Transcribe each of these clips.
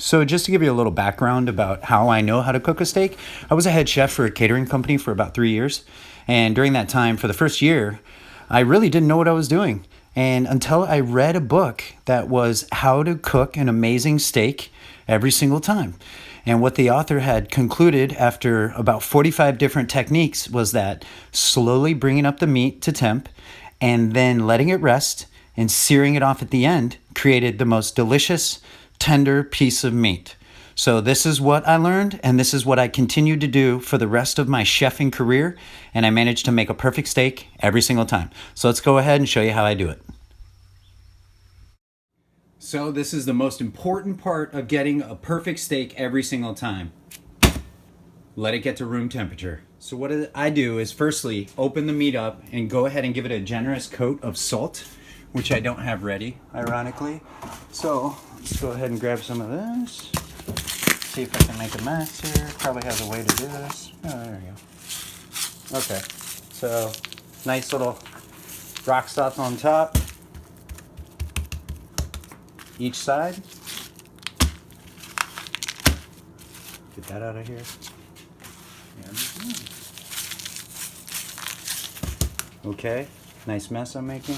So just to give you a little background about how I know how to cook a steak, I was a head chef for a catering company for about 3 years. And during that time, for the first year, I really didn't know what I was doing. And until I read a book that was how to cook an amazing steak every single time. And what the author had concluded after about 45 different techniques was that slowly bringing up the meat to temp and then letting it rest and searing it off at the end created the most delicious, tender piece of meat. So this is what I learned, and this is what I continue to do for the rest of my chefing career, and I managed to make a perfect steak every single time. So let's go ahead and show you how I do it. So this is the most important part of getting a perfect steak every single time. Let it get to room temperature. So what I do is firstly open the meat up and go ahead and give it a generous coat of salt, which I don't have ready, ironically. So let's go ahead and grab some of this. See if I can make a mess here. Probably has a way to do this. Oh, there we go. Okay, so nice little rock salt on top. Each side. Get that out of here. Okay, nice mess I'm making.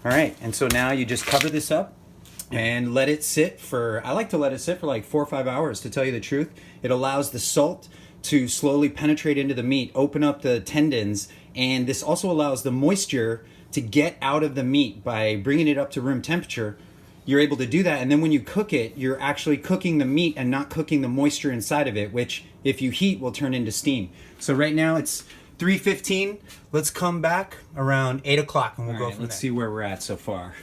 All right, and so now you just cover this up and let it sit for, I like to let it sit for like 4 or 5 hours, to tell you the truth. It allows the salt to slowly penetrate into the meat, open up the tendons, and this also allows the moisture to get out of the meat. By bringing it up to room temperature, you're able to do that, and then when you cook it, you're actually cooking the meat and not cooking the moisture inside of it, which if you heat will turn into steam. So right now it's 3:15. Let's come back around 8 o'clock and we'll go from there. Let's see where we're at so far.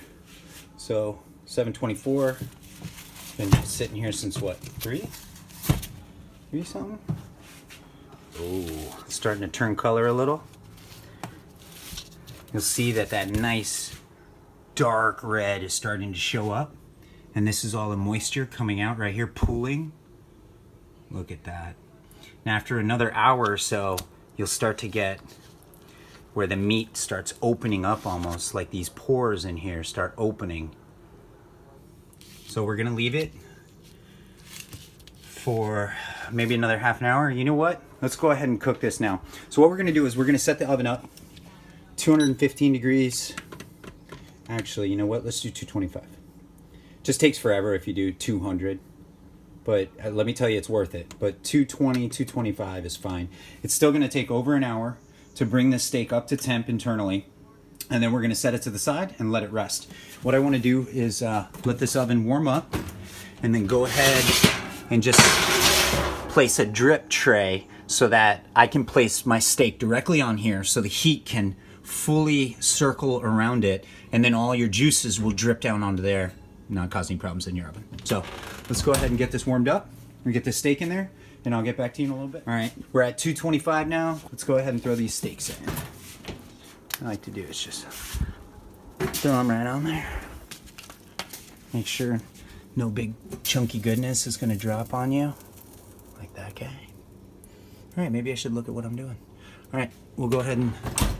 So 7:24. Been sitting here since what, 3 something? Oh, it's starting to turn color a little. You'll see that that nice dark red is starting to show up, and this is all the moisture coming out right here, pooling. Look at that. Now after another hour or so, you'll start to get where the meat starts opening up, almost like these pores in here start opening. So we're gonna leave it for maybe another half an hour. You know what? Let's go ahead and cook this now. So what we're gonna do is we're gonna set the oven up 215 degrees. Actually, you know what? Let's do 225. Just takes forever if you do 200. But let me tell you, it's worth it. But 220, 225 is fine. It's still going to take over an hour to bring this steak up to temp internally. And then we're going to set it to the side and let it rest. What I want to do is let this oven warm up and then go ahead and just place a drip tray so that I can place my steak directly on here so the heat can fully circle around it, and then all your juices will drip down onto there, not causing problems in your oven. So let's go ahead and get this warmed up and get this steak in there, and I'll get back to you in a little bit. All right, we're at 225 now. Let's go ahead and throw these steaks in. What I like to do is just throw them right on there. Make sure no big chunky goodness is gonna drop on you like that guy. All right, maybe I should look at what I'm doing. All right, we'll go ahead and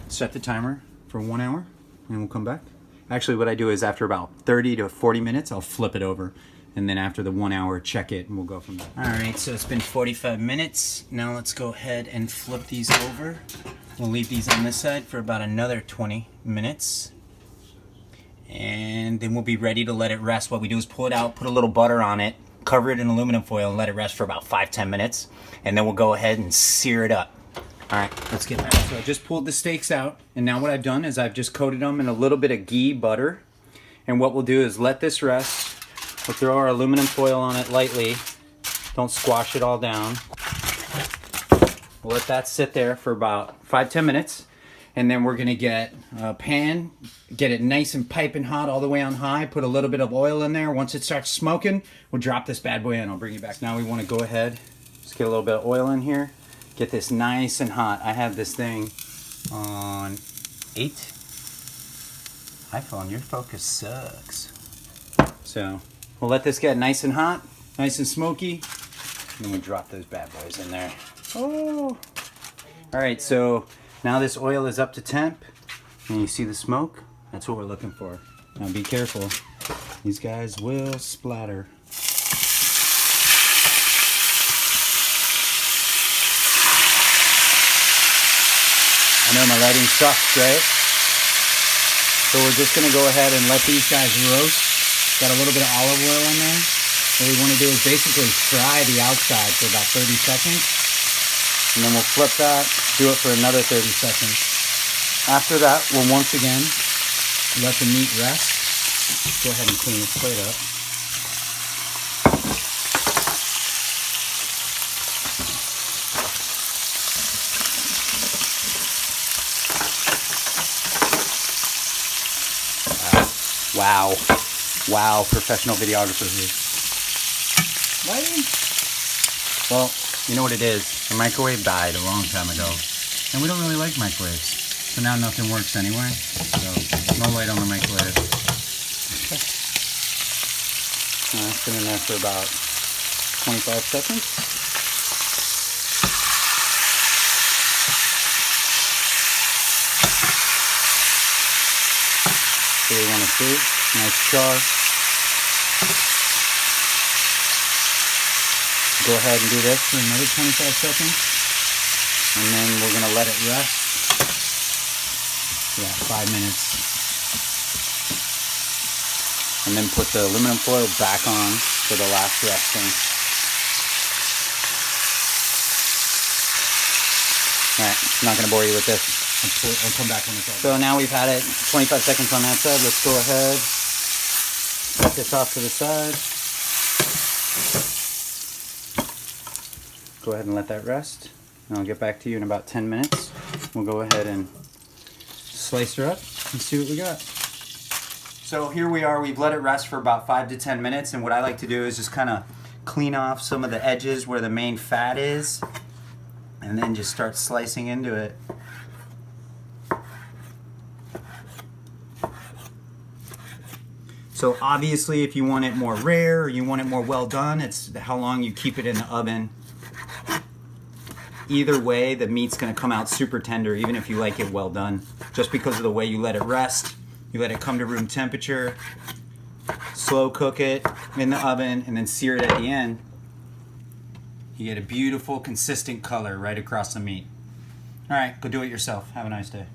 set the timer for 1 hour and we'll come back. Actually, what I do is after about 30 to 40 minutes, I'll flip it over. And then after the 1 hour, check it and we'll go from there. All right, so it's been 45 minutes. Now let's go ahead and flip these over. We'll leave these on this side for about another 20 minutes. And then we'll be ready to let it rest. What we do is pull it out, put a little butter on it, cover it in aluminum foil and let it rest for about 5-10 minutes. And then we'll go ahead and sear it up. All right, let's get back. So I just pulled the steaks out, and now what I've done is I've just coated them in a little bit of ghee butter. And what we'll do is let this rest. We'll throw our aluminum foil on it lightly. Don't squash it all down. We'll let that sit there for about 5-10 minutes. And then we're gonna get a pan, get it nice and piping hot all the way on high, put a little bit of oil in there. Once it starts smoking, we'll drop this bad boy in. I'll bring you back. Now we wanna go ahead, just get a little bit of oil in here. Get this nice and hot. I have this thing on 8. iPhone, your focus sucks. So we'll let this get nice and hot, nice and smoky. And then we drop those bad boys in there. Oh! All right, so now this oil is up to temp. And you see the smoke? That's what we're looking for. Now be careful. These guys will splatter. I know my lighting sucks, right? So we're just gonna go ahead and let these guys roast. Got a little bit of olive oil in there. What we wanna do is basically fry the outside for about 30 seconds. And then we'll flip that, do it for another 30 seconds. After that, we'll once again let the meat rest. Go ahead and clean this plate up. Wow. Wow, professional videographer here. Lighting? Well, you know what it is. The microwave died a long time ago. And we don't really like microwaves. So now nothing works anyway. So, no light on the microwave. It's been in there for about 25 seconds. So we want to see, nice char. Go ahead and do this for another 25 seconds. And then we're going to let it rest. Yeah, 5 minutes. And then put the aluminum foil back on for the last resting. Alright, I'm not going to bore you with this. I'll come back when it's all done. So now we've had it 25 seconds on that side. Let's go ahead, set this off to the side. Go ahead and let that rest. And I'll get back to you in about 10 minutes. We'll go ahead and slice her up and see what we got. So here we are. We've let it rest for about 5 to 10 minutes. And what I like to do is just kind of clean off some of the edges where the main fat is. And then just start slicing into it. So obviously if you want it more rare or you want it more well done, it's how long you keep it in the oven. Either way, the meat's gonna come out super tender even if you like it well done. Just because of the way you let it rest, you let it come to room temperature, slow cook it in the oven, and then sear it at the end. You get a beautiful, consistent color right across the meat. All right, go do it yourself. Have a nice day.